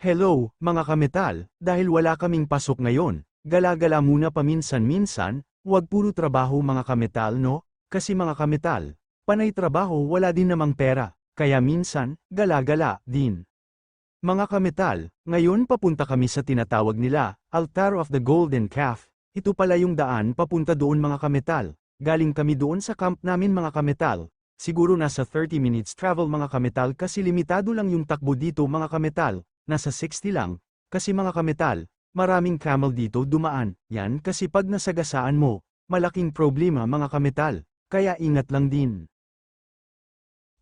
Hello, mga kametal, dahil wala kaming pasok ngayon, gala-gala muna paminsan-minsan, wag puro trabaho mga kametal no, kasi mga kametal, panay trabaho wala din namang pera, kaya minsan, gala-gala din. Mga kametal, ngayon papunta kami sa tinatawag nila, Altar of the Golden Calf, ito pala yung daan papunta doon mga kametal, galing kami doon sa camp namin mga kametal, siguro nasa 30 minutes travel mga kametal kasi limitado lang yung takbo dito mga kametal. Nasa 60 lang, kasi mga kametal, maraming camel dito dumaan, yan kasi pag nasagasaan mo, malaking problema mga kametal, kaya ingat lang din.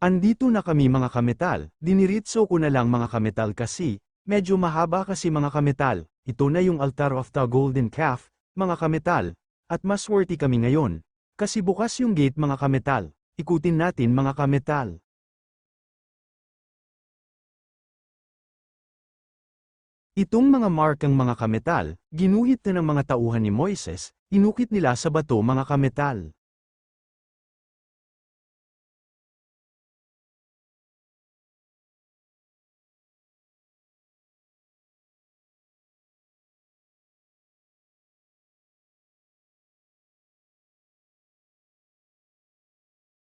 Andito na kami mga kametal, diniritso ko na lang mga kametal kasi, medyo mahaba kasi mga kametal, ito na yung Altar of the Golden Calf, mga kametal, at mas worthy kami ngayon, kasi bukas yung gate mga kametal, ikutin natin mga kametal. Itong mga markang mga kametal, ginuhit na ng mga tauhan ni Moises, inukit nila sa bato mga kametal.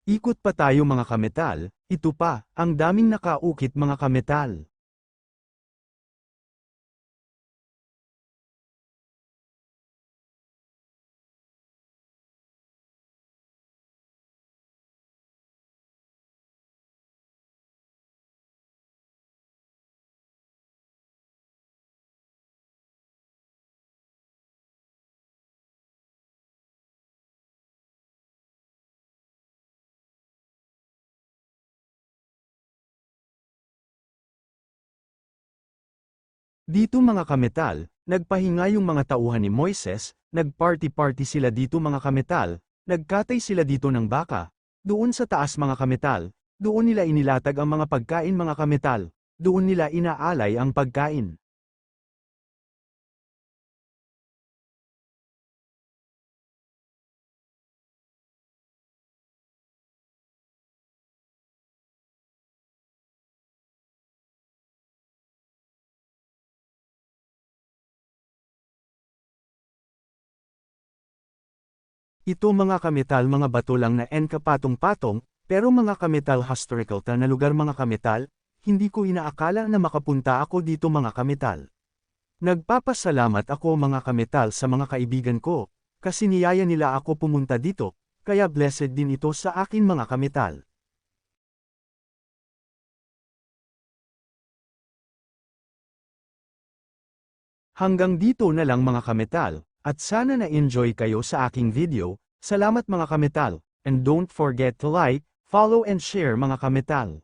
Ikot pa tayo mga kametal, ito pa, ang daming nakaukit mga kametal. Dito mga kametal, nagpahinga yung mga tauhan ni Moises, nagparty-party sila dito mga kametal, nagkatay sila dito ng baka, doon sa taas mga kametal, doon nila inilatag ang mga pagkain mga kametal, doon nila inaalay ang pagkain. Ito mga kametal mga bato lang na kapatong-patong, pero mga kametal historical na lugar mga kametal, hindi ko inaakala na makapunta ako dito mga kametal. Nagpapasalamat ako mga kametal sa mga kaibigan ko, kasi niyaya nila ako pumunta dito, kaya blessed din ito sa akin mga kametal. Hanggang dito na lang mga kametal, at sana na-enjoy kayo sa aking video, salamat mga kametal, and don't forget to like, follow and share mga kametal.